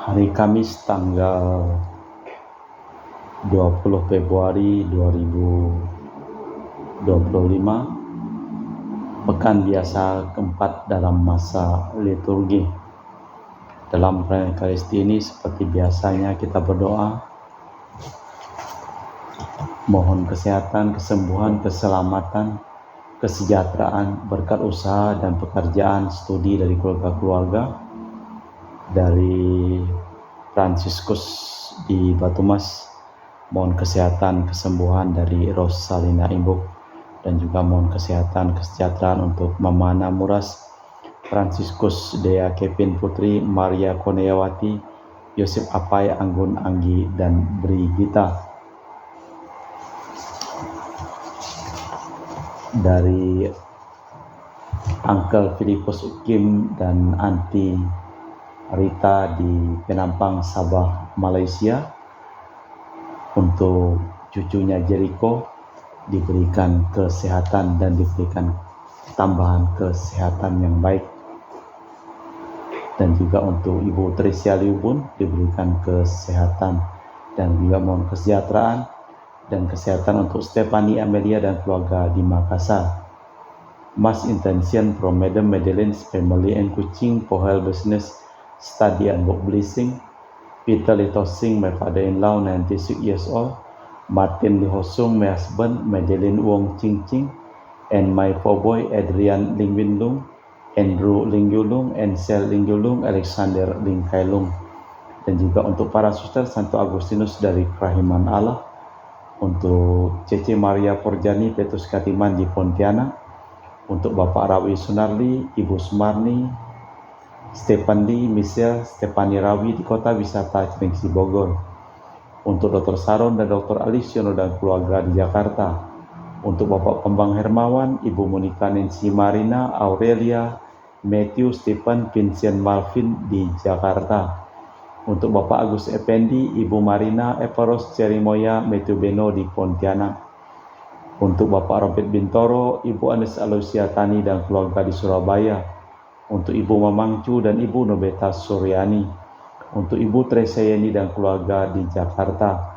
Hari Kamis tanggal 20 Februari 2025, pekan biasa keempat dalam masa liturgi. Dalam perayaan Ekaristi ini seperti biasanya kita berdoa, mohon kesehatan, kesembuhan, keselamatan, kesejahteraan, berkat usaha dan pekerjaan studi dari keluarga-keluarga, dari Fransiskus di Batumas, mohon kesehatan, kesembuhan dari Rosalina Imbuk, dan juga mohon kesehatan, kesejahteraan untuk Mama Namuras, Fransiskus Dea Kevin Putri, Maria Koneyawati, Yosef Apai, Anggun Anggi, dan Brigita. Dari Uncle Filipus Ukim dan Anti Rita di Penampang, Sabah, Malaysia, untuk cucunya Jericho diberikan kesehatan dan diberikan tambahan kesehatan yang baik, dan juga untuk Ibu Tricia Liubun diberikan kesehatan dan juga mohon kesejahteraan dan kesehatan untuk Stephanie Amelia dan keluarga di Makassar. Mass intention from Madam Madeleine's family and Kuching for her business, study and work blessing. Peter Lee Tosing, my father-in-law, 96 years old. Martin Lee Hosung, my husband. Madeleine Wong Ching Ching, and my four boy Adrian Ling Win Lung, Andrew Ling Yulung, Ansel Ling Yulung, Alexander Ling Kailung. Dan juga untuk para suster Santo Agustinus dari Kerahiman Allah, untuk Cece Maria Porjani Petrus Katiman di Pontianak, untuk Bapak Rawi Sunarli, Ibu Sumarni, Stefan Lee, Michelle, Stefani Rawi di Kota Wisata Cilengsi Bogor, untuk Dr. Saron dan Dr. Alisiono dan keluarga di Jakarta, untuk Bapak Pembang Hermawan, Ibu Monika Nancy Marina, Aurelia, Matthew, Stephen, Vincent Malvin di Jakarta, untuk Bapak Agus Effendi, Ibu Marina, Evaros Cerimoya, Matthew Beno di Pontianak, untuk Bapak Robert Bintoro, Ibu Anes Aloysia Tani dan keluarga di Surabaya, untuk Ibu Mamangcu dan Ibu Nobeta Suryani, untuk Ibu Tresayeni dan keluarga di Jakarta,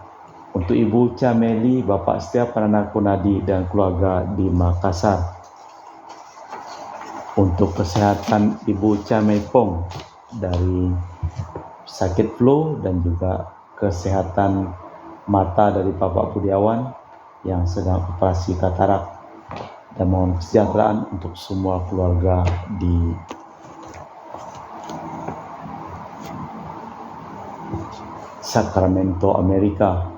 untuk Ibu Cameli, Bapak Setia Pananakunadi dan keluarga di Makassar, untuk kesehatan Ibu Camepong dari sakit flu, dan juga kesehatan mata dari Bapak Budiawan yang sedang operasi katarak, dan mohon kesejahteraan untuk semua keluarga di Sacramento, Amerika,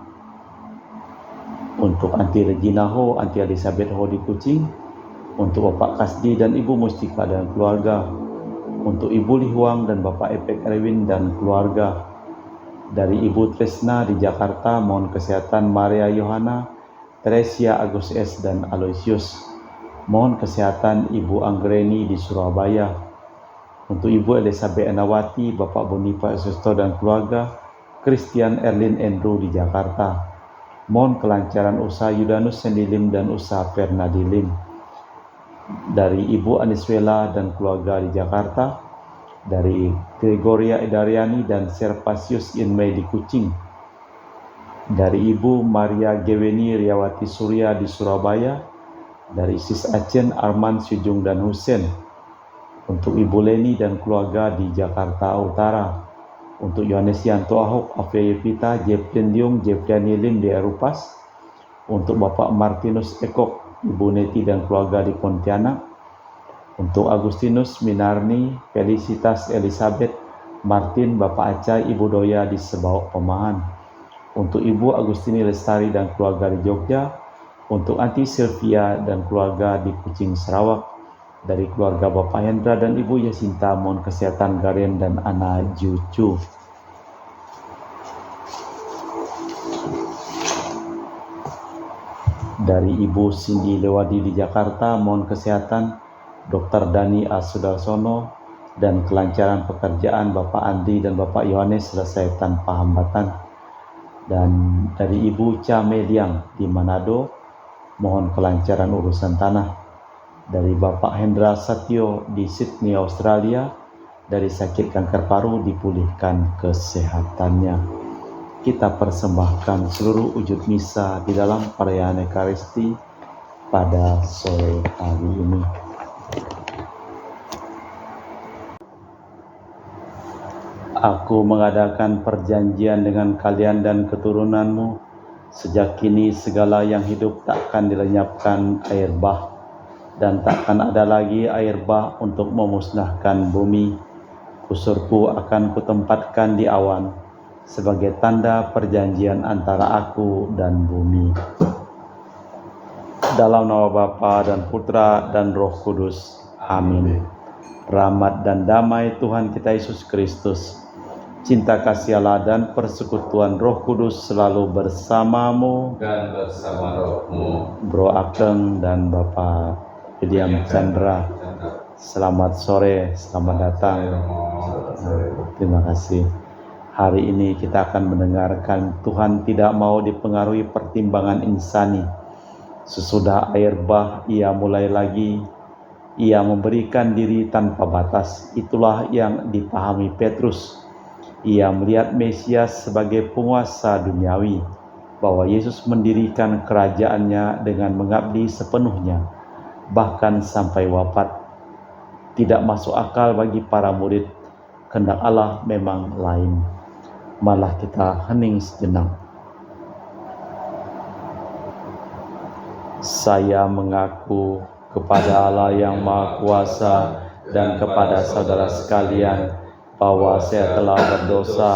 untuk Anti Regina Ho, Anti Elizabeth Ho di Kuching, untuk Bapak Kasdi dan Ibu Mustika dan keluarga, untuk Ibu Li Huang dan Bapak Epek Erwin dan keluarga. Dari Ibu Tresna di Jakarta, mohon kesehatan Maria Yohana, Teresia Agus S dan Aloysius. Mohon kesehatan Ibu Anggreni di Surabaya, untuk Ibu Elizabeth Anawati, Bapak Boniface Susto dan keluarga, Christian Erlin Andrew di Jakarta. Mohon kelancaran usaha Yudanus Sendilim dan usaha Fernadilim. Dari Ibu Aniswela dan keluarga di Jakarta, dari Gregoria Edariani dan Servasius Inmei di Kuching, dari Ibu Maria Geweni Riawati Surya di Surabaya, dari Sis Acen Arman Sujung dan Husen, untuk Ibu Leni dan keluarga di Jakarta Utara, untuk Yohanes Yanto Ahok, Afia Yevita, Jefrian Diung, Jefrian Lim di Erupas, untuk Bapak Martinus Ekok, Ibu Neti dan keluarga di Pontianak, untuk Agustinus Minarni, Felicitas Elizabeth, Martin, Bapak Acai, Ibu Doya di Sebaok Pemahan, untuk Ibu Agustini Lestari dan keluarga di Jogja, untuk Anti Sylvia dan keluarga di Kuching, Sarawak, dari keluarga Bapak Hendra dan Ibu Yasinta, mohon kesehatan Garen dan anak cucu. Dari Ibu Cindy Lewadi di Jakarta, mohon kesehatan Dr. Dani A. Sudarsono dan kelancaran pekerjaan Bapak Andi dan Bapak Yohanes selesai tanpa hambatan. Dan dari Ibu Cha Meliang di Manado, mohon kelancaran urusan tanah. Dari Bapak Hendra Satyo di Sydney, Australia, dari sakit kanker paru dipulihkan kesehatannya. Kita persembahkan seluruh wujud misa di dalam perayaan Ekaristi pada sore hari ini. Aku mengadakan perjanjian dengan kalian dan keturunanmu, sejak kini segala yang hidup takkan dilenyapkan air bah, dan takkan ada lagi air bah untuk memusnahkan bumi. Kusurku akan kutempatkan di awan, sebagai tanda perjanjian antara aku dan bumi. Dalam nama Bapa dan Putra dan Roh Kudus. Amin. Rahmat dan damai Tuhan kita Yesus Kristus, cinta kasih Allah dan persekutuan Roh Kudus selalu bersamamu dan bersama rohmu. Bro Ageng dan Bapak William Chandra. Selamat sore, selamat datang. Terima kasih. Hari ini kita akan mendengarkan Tuhan tidak mau dipengaruhi pertimbangan insani. Sesudah air bah ia mulai lagi. Ia memberikan diri tanpa batas. Itulah yang dipahami Petrus. Ia melihat Mesias sebagai penguasa duniawi, bahwa Yesus mendirikan kerajaannya dengan mengabdi sepenuhnya, bahkan sampai wafat. Tidak masuk akal bagi para murid, kehendak Allah memang lain. Malah kita hening sejenak. Saya mengaku kepada Allah yang Maha Kuasa dan kepada saudara sekalian bahwa saya telah berdosa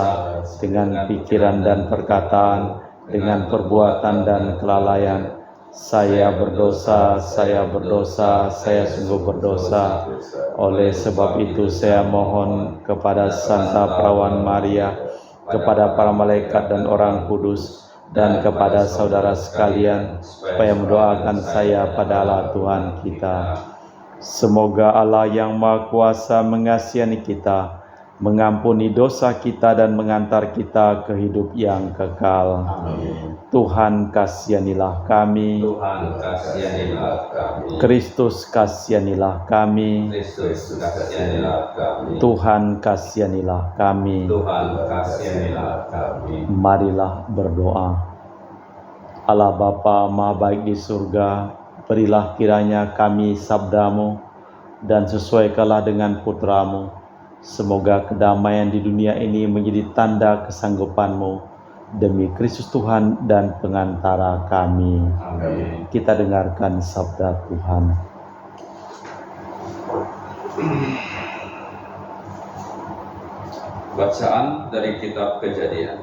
dengan pikiran dan perkataan, dengan perbuatan dan kelalaian. Saya berdosa, saya sungguh berdosa. Oleh sebab itu saya mohon kepada Santa Perawan Maria, kepada para malaikat dan orang kudus, dan kepada saudara sekalian, supaya mendoakan saya pada Allah Tuhan kita. Semoga Allah yang Maha Kuasa mengasihi kita, mengampuni dosa kita dan mengantar kita ke hidup yang kekal. Amin. Tuhan kasihanilah kami. Tuhan kasihanilah kami. Kristus kasihanilah kami. Kristus kasihanilah kami. Tuhan kasihanilah kami. Tuhan kasihanilah kami. Marilah berdoa. Allah Bapa Maha Baik di surga, berilah kiranya kami sabdamu dan sesuaikanlah dengan putramu. Semoga kedamaian di dunia ini menjadi tanda kesanggupanmu, demi Kristus Tuhan dan pengantara kami. Amin. Kita dengarkan sabda Tuhan. Bacaan dari kitab Kejadian.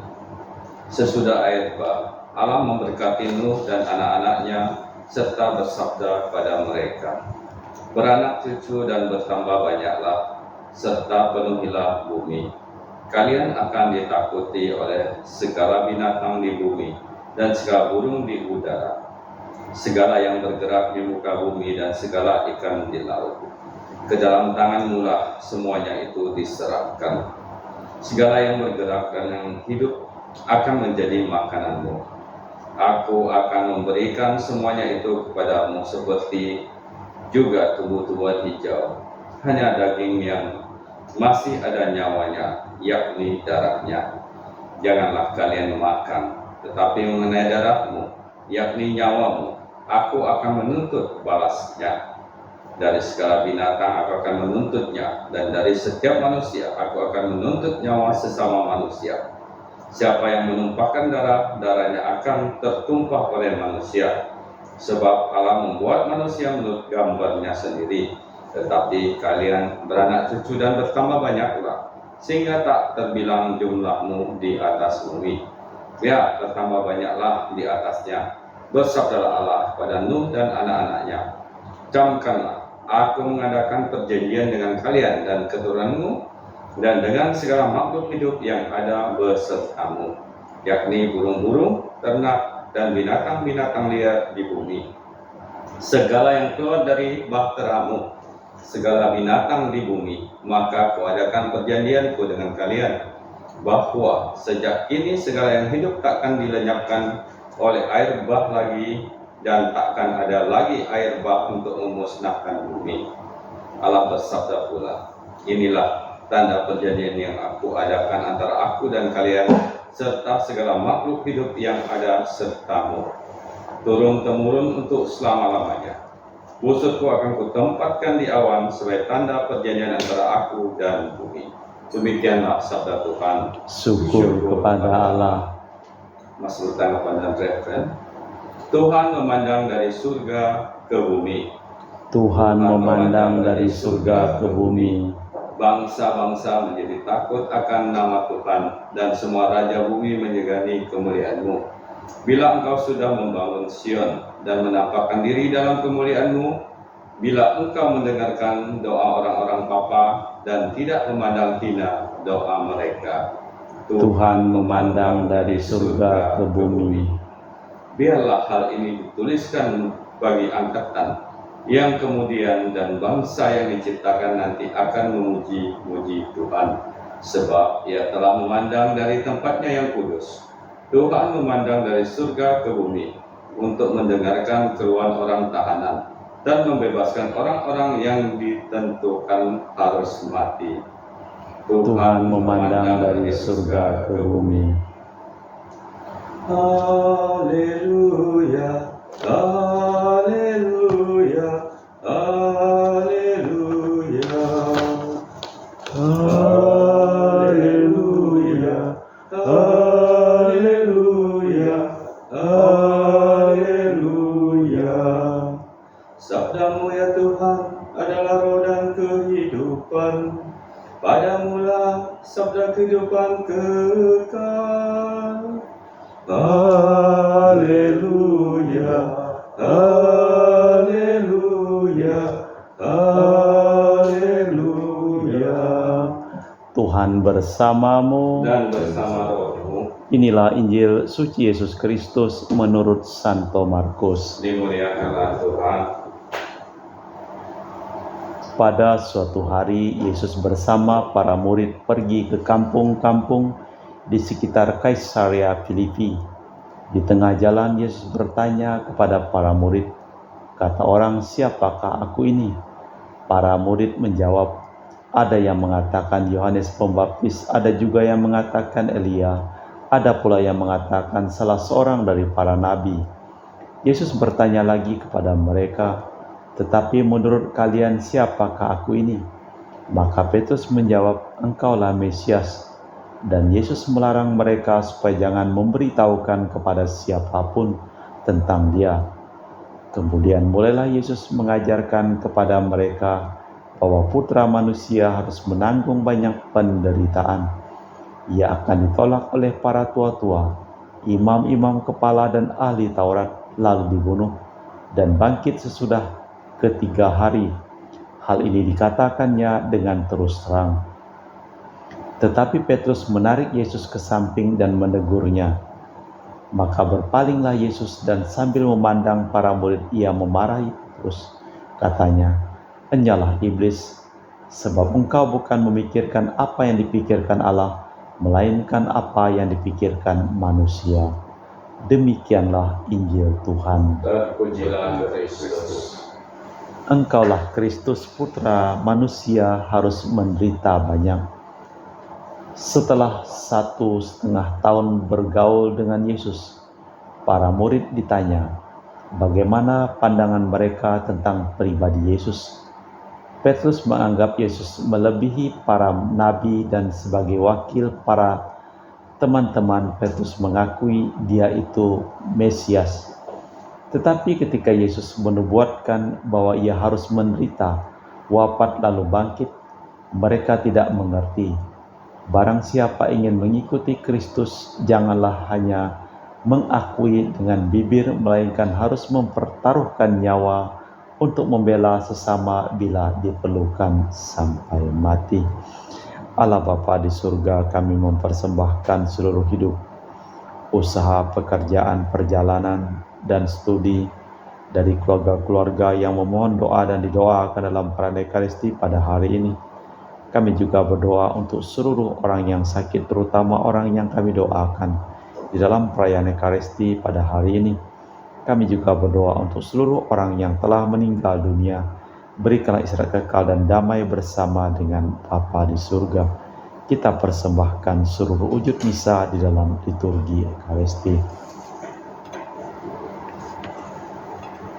Sesudah air bah, Allah memberkati Nuh dan anak-anaknya serta bersabda pada mereka, beranak cucu dan bertambah banyaklah, serta penuhilah bumi. Kalian akan ditakuti oleh segala binatang di bumi dan segala burung di udara, segala yang bergerak di muka bumi dan segala ikan di laut. Ke dalam tanganmu lah semuanya itu diserahkan. Segala yang bergerak dan yang hidup akan menjadi makananmu. Aku akan memberikan semuanya itu kepadamu seperti juga tumbuh-tumbuhan hijau. Hanya daging yang masih ada nyawanya, yakni darahnya, janganlah kalian makan. Tetapi mengenai darahmu, yakni nyawamu, aku akan menuntut balasnya. Dari segala binatang aku akan menuntutnya, dan dari setiap manusia aku akan menuntut nyawa sesama manusia. Siapa yang menumpahkan darah, darahnya akan tertumpah oleh manusia. Sebab Allah membuat manusia menurut gambarnya sendiri. Tetapi kalian beranak cucu dan bertambah banyaklah, sehingga tak terbilang jumlahmu di atas bumi. Ya, bertambah banyaklah di atasnya. Bersabdalah Allah pada Nuh dan anak-anaknya, camkanlah, aku mengadakan perjanjian dengan kalian dan keturunanmu, dan dengan segala makhluk hidup yang ada besertamu, yakni burung-burung, ternak, dan binatang-binatang liar di bumi. Segala yang keluar dari bahteramu, segala binatang di bumi, maka kuadakan perjanjianku dengan kalian, bahwa sejak ini segala yang hidup takkan dilenyapkan oleh air bah lagi, dan takkan ada lagi air bah untuk memusnahkan bumi. Allah bersabda pula, inilah tanda perjanjian yang aku adakan antara aku dan kalian serta segala makhluk hidup yang ada sertamu, turun-temurun untuk selama-lamanya. Busurku akan kutempatkan di awan sebagai tanda perjanjian antara aku dan bumi. Demikianlah sabda Tuhan. Syukur kepada Allah. Masuk tanggapan dan referen. Tuhan memandang dari surga ke bumi. Tuhan memandang dari surga ke bumi. Bangsa-bangsa menjadi takut akan nama Tuhan, dan semua raja bumi menyegani kemuliaan-Mu. Bila Engkau sudah membangun Sion dan menampakkan diri dalam kemuliaan-Mu, bila Engkau mendengarkan doa orang-orang papa dan tidak memandang hina doa mereka. Tuhan memandang dari surga ke bumi. Biarlah hal ini dituliskan bagi angkatan yang kemudian dan bangsa yang diciptakan nanti akan memuji-muji Tuhan, sebab Ia telah memandang dari tempatnya yang kudus. Tuhan memandang dari surga ke bumi untuk mendengarkan keluhan orang tahanan dan membebaskan orang-orang yang ditentukan harus mati. Tuhan memandang dari surga ke bumi. Haleluya, haleluya, haleluya, haleluya, haleluya, haleluya. Sabdamu ya Tuhan adalah roh dan kehidupan. Padamulah sabda kehidupan kekal. Haleluya, haleluya, haleluya. Tuhan bersamamu Dan bersama rohmu. Inilah Injil suci Yesus Kristus menurut Santo Markus. Dimuliakanlah Tuhan. Pada suatu hari, Yesus bersama para murid pergi ke kampung-kampung di sekitar Kaisarea Filipi. Di tengah jalan, Yesus bertanya kepada para murid, "Kata orang, siapakah aku ini?" Para murid menjawab, "Ada yang mengatakan Yohanes Pembaptis, ada juga yang mengatakan Elia, ada pula yang mengatakan salah seorang dari para nabi." Yesus bertanya lagi kepada mereka, "Tetapi menurut kalian siapakah aku ini?" Maka Petrus menjawab, "Engkaulah Mesias." Dan Yesus melarang mereka supaya jangan memberitahukan kepada siapapun tentang Dia. Kemudian mulailah Yesus mengajarkan kepada mereka bahwa Putra Manusia harus menanggung banyak penderitaan. Ia akan ditolak oleh para tua-tua, imam-imam kepala dan ahli Taurat, lalu dibunuh, dan bangkit sesudah ketiga hari. Hal ini dikatakannya dengan terus terang. Tetapi Petrus menarik Yesus ke samping dan menegurnya. Maka berpalinglah Yesus dan sambil memandang para murid ia memarahi Petrus. Katanya, "Enyalah iblis, sebab engkau bukan memikirkan apa yang dipikirkan Allah, melainkan apa yang dipikirkan manusia." Demikianlah Injil Tuhan. Terpujilah Kristus. Engkaulah Kristus, Putra Manusia harus menderita banyak. Setelah 1,5 tahun bergaul dengan Yesus, para murid ditanya bagaimana pandangan mereka tentang pribadi Yesus. Petrus menganggap Yesus melebihi para nabi dan sebagai wakil para teman-teman Petrus mengakui Dia itu Mesias. Tetapi ketika Yesus menubuatkan bahwa Ia harus menderita, wafat lalu bangkit, mereka tidak mengerti. Barang siapa ingin mengikuti Kristus, janganlah hanya mengakui dengan bibir, melainkan harus mempertaruhkan nyawa untuk membela sesama bila diperlukan sampai mati. Allah Bapa di surga, kami mempersembahkan seluruh hidup, usaha, pekerjaan, perjalanan, dan studi dari keluarga-keluarga yang memohon doa dan didoakan dalam perayaan Ekaristi pada hari ini. Kami juga berdoa untuk seluruh orang yang sakit, terutama orang yang kami doakan di dalam perayaan Ekaristi pada hari ini. Kami juga berdoa untuk seluruh orang yang telah meninggal dunia Berikanlah istirahat kekal dan damai bersama dengan Bapa di surga. Kita persembahkan seluruh wujud misa di dalam liturgi Ekaristi.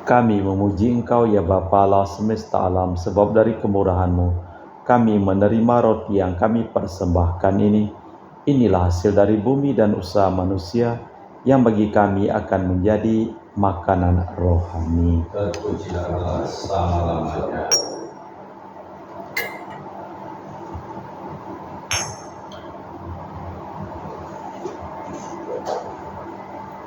Kami memuji Engkau ya Bapa Allah semesta alam, sebab dari kemurahan-Mu kami menerima roti yang kami persembahkan ini. Inilah hasil dari bumi dan usaha manusia yang bagi kami akan menjadi makanan rohani. Terpujilah Allah selama-lamanya.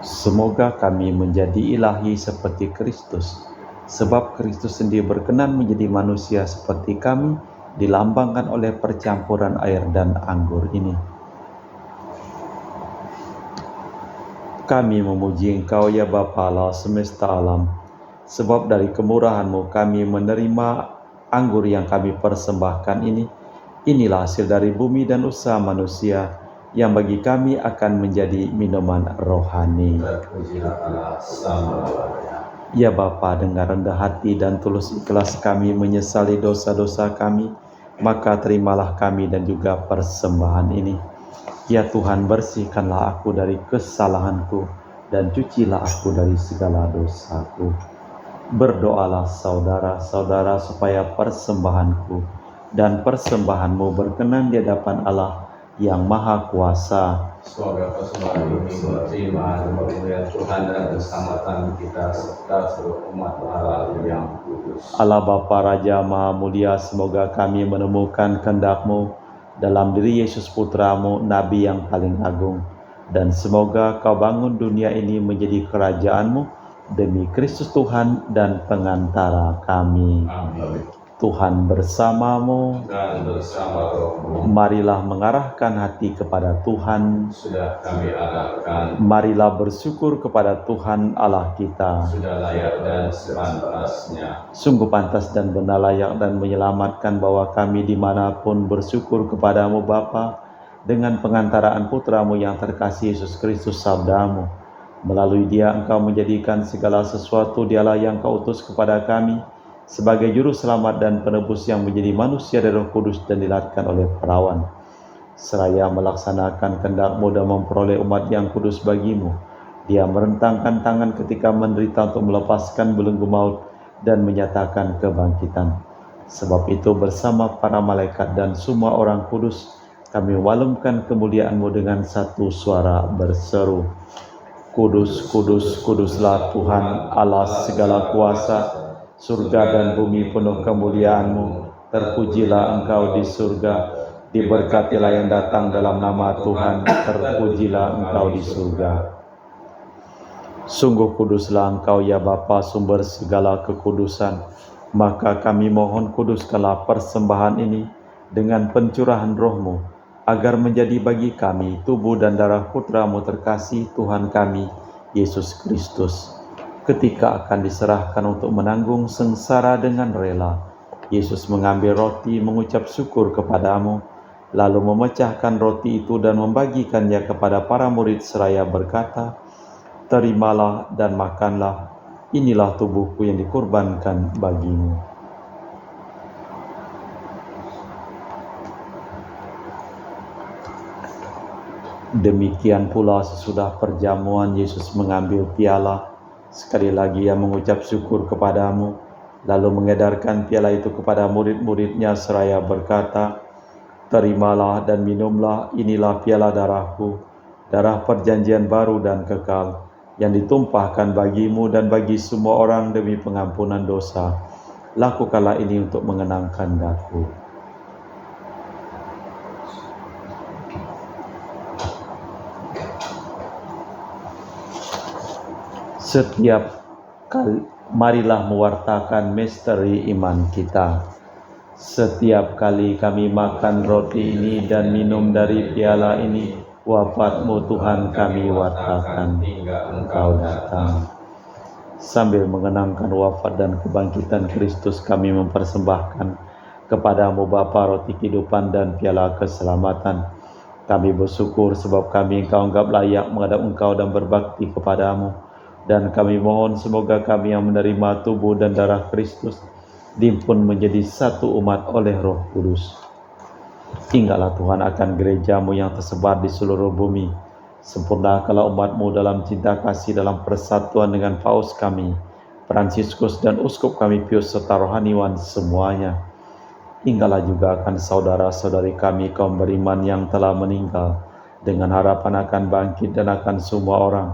Semoga kami menjadi ilahi seperti Kristus, sebab Kristus sendiri berkenan menjadi manusia seperti kami, dilambangkan oleh percampuran air dan anggur ini. Kami memuji Engkau ya Bapa Allah semesta alam, sebab dari kemurahan-Mu kami menerima anggur yang kami persembahkan ini. Inilah hasil dari bumi dan usaha manusia yang bagi kami akan menjadi minuman rohani. Terpujilah Allah selama-lamanya. Ya Bapa, dengan rendah hati dan tulus ikhlas kami menyesali dosa-dosa kami, maka terimalah kami dan juga persembahan ini. Ya Tuhan, bersihkanlah aku dari kesalahanku dan cucilah aku dari segala dosaku. Berdoalah saudara-saudara supaya persembahanku dan persembahanmu berkenan di hadapan Allah yang Maha Kuasa. Semoga persembahan ini diterima dan kemuliaan Tuhan dan keselamatan kita serta seluruh umat Allah yang kudus. Allah Bapa Raja Maha Mulia, semoga kami menemukan kehendak-Mu dalam diri Yesus Putra-Mu, Nabi yang paling agung. Dan semoga Kau bangun dunia ini menjadi kerajaan-Mu demi Kristus Tuhan dan pengantara kami. Amin. Tuhan bersamamu. Dan bersama rohmu. Marilah mengarahkan hati kepada Tuhan. Sudah kami arahkan. Marilah bersyukur kepada Tuhan Allah kita. Sudah layak dan sepantasnya. Sungguh pantas dan benar layak dan menyelamatkan bahwa kami dimanapun bersyukur kepadamu Bapa, dengan pengantaraan Putramu yang terkasih Yesus Kristus sabdamu. Melalui Dia Engkau menjadikan segala sesuatu, Dialah yang Kau utus kepada kami sebagai juru selamat dan penebus yang menjadi manusia dari Roh Kudus dan dilatihkan oleh perawan. Seraya melaksanakan kehendak-Mu dan memperoleh umat yang kudus bagimu, Dia merentangkan tangan ketika menderita untuk melepaskan belenggu maut dan menyatakan kebangkitan. Sebab itu bersama para malaikat dan semua orang kudus, kami walumkan kemuliaan-Mu dengan satu suara berseru, Kudus, kudus, kuduslah Tuhan Allah segala kuasa, surga dan bumi penuh kemuliaan-Mu. Terpujilah Engkau di surga, diberkatilah yang datang dalam nama Tuhan, terpujilah Engkau di surga. Sungguh kuduslah Engkau ya Bapa, sumber segala kekudusan. Maka kami mohon kuduskanlah persembahan ini dengan pencurahan Roh-Mu, agar menjadi bagi kami tubuh dan darah Putra-Mu terkasih Tuhan kami, Yesus Kristus. Ketika akan diserahkan untuk menanggung sengsara dengan rela, Yesus mengambil roti, mengucap syukur kepadamu, lalu memecahkan roti itu dan membagikannya kepada para murid seraya berkata, Terimalah dan makanlah, inilah tubuhku yang dikorbankan bagimu. Demikian pula sesudah perjamuan Yesus mengambil piala. Sekali lagi Ia mengucap syukur kepadamu, lalu mengedarkan piala itu kepada murid-murid-Nya seraya berkata, Terimalah dan minumlah, inilah piala darahku, darah perjanjian baru dan kekal, yang ditumpahkan bagimu dan bagi semua orang demi pengampunan dosa. Lakukanlah ini untuk mengenangkan Daku. Setiap kali, marilah mewartakan misteri iman kita. Setiap kali kami makan roti ini dan minum dari piala ini, wafat-Mu Tuhan kami wartakan hingga Engkau datang. Sambil mengenangkan wafat dan kebangkitan Kristus, kami mempersembahkan kepadamu Bapa roti kehidupan dan piala keselamatan. Kami bersyukur sebab kami Engkau anggap layak menghadap Engkau dan berbakti kepadamu. Dan kami mohon semoga kami yang menerima tubuh dan darah Kristus dihimpun menjadi satu umat oleh Roh Kudus. Ingatlah Tuhan akan gereja-Mu yang tersebar di seluruh bumi. Sempurnakanlah umat-Mu dalam cinta kasih dalam persatuan dengan Paus kami, Fransiskus dan Uskup kami Pius serta rohaniwan semuanya. Ingatlah juga akan saudara-saudari kami kaum beriman yang telah meninggal, dengan harapan akan bangkit dan akan semua orang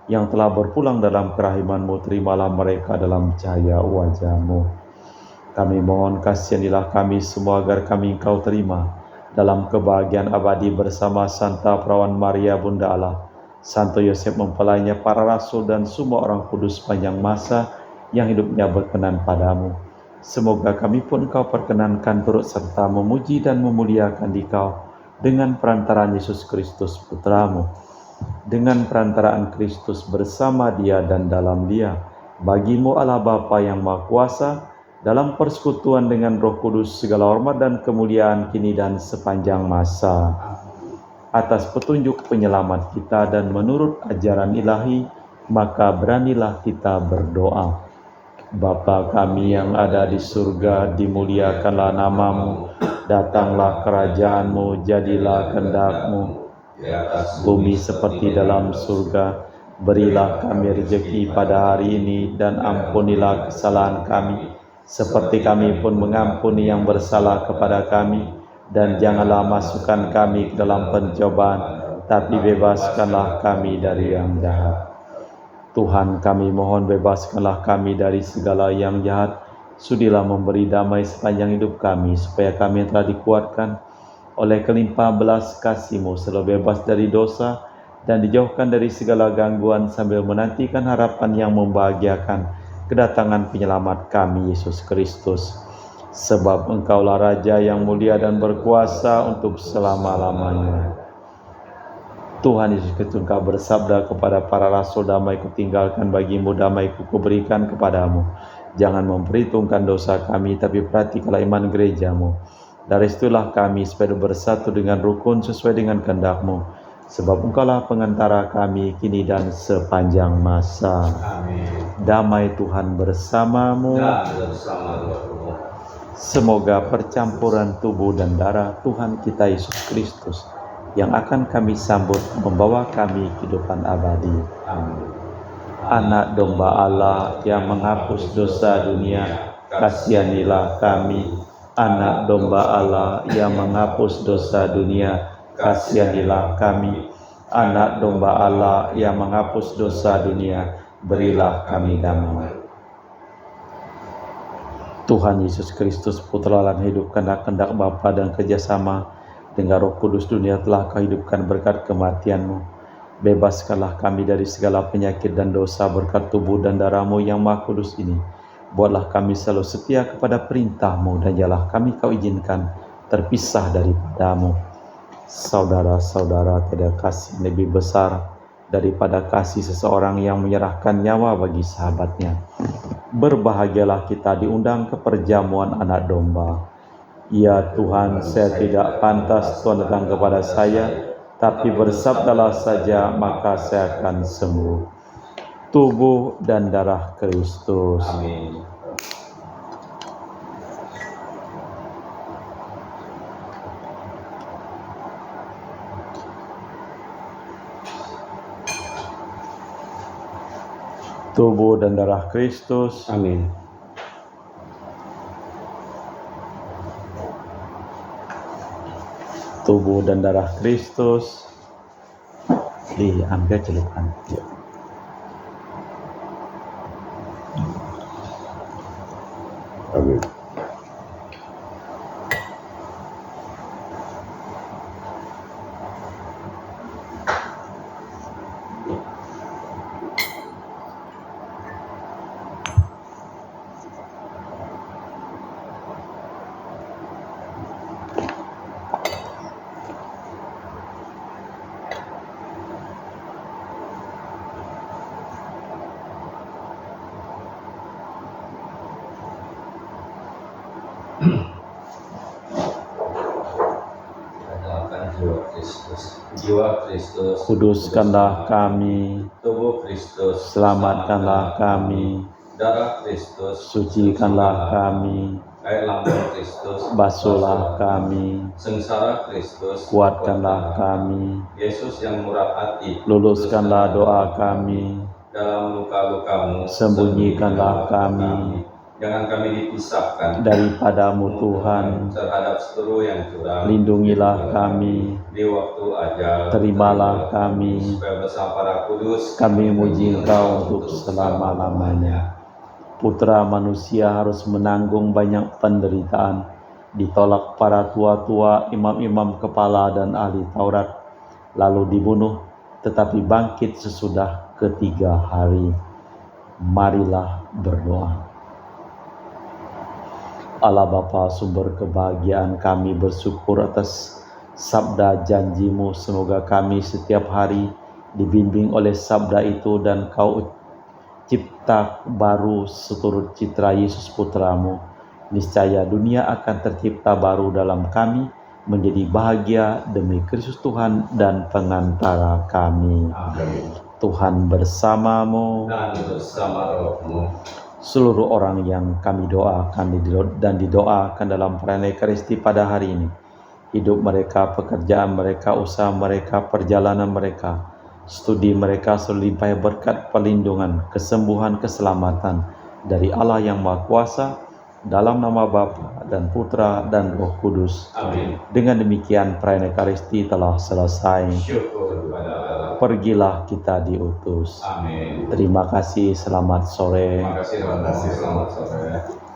yang telah berpulang dalam kerahiman-Mu, terimalah mereka dalam cahaya wajah-Mu. Kami mohon kasihanilah kami semua agar kami Engkau terima dalam kebahagiaan abadi bersama Santa Perawan Maria Bunda Allah, Santo Yosef mempelainya, para rasul dan semua orang kudus sepanjang masa yang hidupnya berkenan padamu. Semoga kami pun Engkau perkenankan turut serta memuji dan memuliakan Dikau dengan perantaraan Yesus Kristus Putra-Mu, dengan perantaraan Kristus bersama Dia dan dalam Dia. Bagi-Mu Allah Bapa yang Maha Kuasa, dalam persekutuan dengan Roh Kudus, segala hormat dan kemuliaan kini dan sepanjang masa. Atas petunjuk penyelamat kita dan menurut ajaran ilahi, maka beranilah kita berdoa. Bapa kami yang ada di surga, dimuliakanlah nama-Mu, datanglah kerajaan-Mu, jadilah kehendak-Mu di atas bumi seperti dalam surga. Berilah kami rezeki pada hari ini dan ampunilah kesalahan kami, seperti kami pun mengampuni yang bersalah kepada kami. Dan janganlah masukkan kami ke dalam pencobaan, tapi bebaskanlah kami dari yang jahat. Tuhan, kami mohon bebaskanlah kami dari segala yang jahat. Sudilah memberi damai sepanjang hidup kami, supaya kami telah dikuatkan oleh kelimpahan belas kasih-Mu, selalu bebas dari dosa dan dijauhkan dari segala gangguan, sambil menantikan harapan yang membahagiakan kedatangan penyelamat kami, Yesus Kristus. Sebab Engkaulah Raja yang mulia dan berkuasa untuk selama-lamanya. Tuhan Yesus Kristus, Engkau bersabda kepada para rasul, damai kutinggalkan bagimu, damai kuberikan kepadamu. Jangan memperhitungkan dosa kami, tapi perhatikanlah iman gereja-Mu. Dari situlah kami supaya bersatu dengan rukun sesuai dengan kehendak-Mu. Sebab Engkaulah pengantara kami kini dan sepanjang masa. Amin. Damai Tuhan bersamamu. Semoga percampuran tubuh dan darah Tuhan kita Yesus Kristus yang akan kami sambut membawa kami kehidupan abadi. Amin. Anak domba Allah yang menghapus dosa dunia, kasihanilah kami. Anak domba Allah yang menghapus dosa dunia, kasihanilah kami. Anak domba Allah yang menghapus dosa dunia, berilah kami damai. Tuhan Yesus Kristus, Putra Allah yang hidup karena kehendak Bapa dan kerjasama dengan Roh Kudus, dunia telah Kau hidupkan berkat kematian-Mu. Bebaskanlah kami dari segala penyakit dan dosa berkat tubuh dan darah-Mu yang Maha Kudus ini. Buatlah kami selalu setia kepada perintah-Mu, dan janganlah kami Kau izinkan terpisah daripada-Mu. Saudara-saudara, tiada kasih lebih besar daripada kasih seseorang yang menyerahkan nyawa bagi sahabatnya. Berbahagialah kita diundang ke perjamuan anak domba. Ya Tuhan, saya tidak pantas Tuhan datang kepada saya, tapi bersabdalah saja, maka saya akan sembuh. Tubuh dan darah Kristus. Amin. Tubuh dan darah Kristus. Amin. Tubuh dan darah Kristus. Diambil celupan. Amin. Jiwa Kristus, Kuduskanlah kami, tubuh Kristus, selamatkanlah kami, darah Kristus, Sucikanlah kami, air lambung Kristus, basuhlah kami, sengsara Kristus, kuatkanlah kami, Yesus yang murah hati, luluskanlah doa kami, dalam luka-lukamu, sembunyikanlah kami jangan kami dipisahkan daripadamu Tuhan, terhadap seteru yang curang, lindungilah kami, di waktu ajal, terimalah kami, supaya bersama para kudus, kami muji Engkau untuk selama-lamanya. Putra manusia harus menanggung banyak penderitaan, ditolak para tua-tua, imam-imam kepala dan ahli Taurat, lalu dibunuh, tetapi bangkit sesudah ketiga hari. Marilah berdoa. Allah Bapa, sumber kebahagiaan, kami bersyukur atas sabda janji-Mu. Semoga kami setiap hari dibimbing oleh sabda itu dan Kau cipta baru seturut citra Yesus Putra-Mu. Niscaya dunia akan tercipta baru dalam kami, menjadi bahagia demi Kristus Tuhan dan pengantara kami. Amin. Tuhan bersamamu Dan bersama rohmu. Seluruh orang yang kami doakan dan didoakan dalam perayaan Ekaristi pada hari ini, hidup mereka, pekerjaan mereka, usaha mereka, perjalanan mereka, studi mereka selalu limpah berkat perlindungan, kesembuhan, keselamatan dari Allah yang Maha Kuasa, dalam nama Bapa dan Putra dan Roh Kudus. Amin. Dengan demikian perayaan Ekaristi telah selesai. Syukur kepada Allah. Pergilah kita diutus. Amin. Terima kasih, selamat sore. Terima kasih, selamat sore.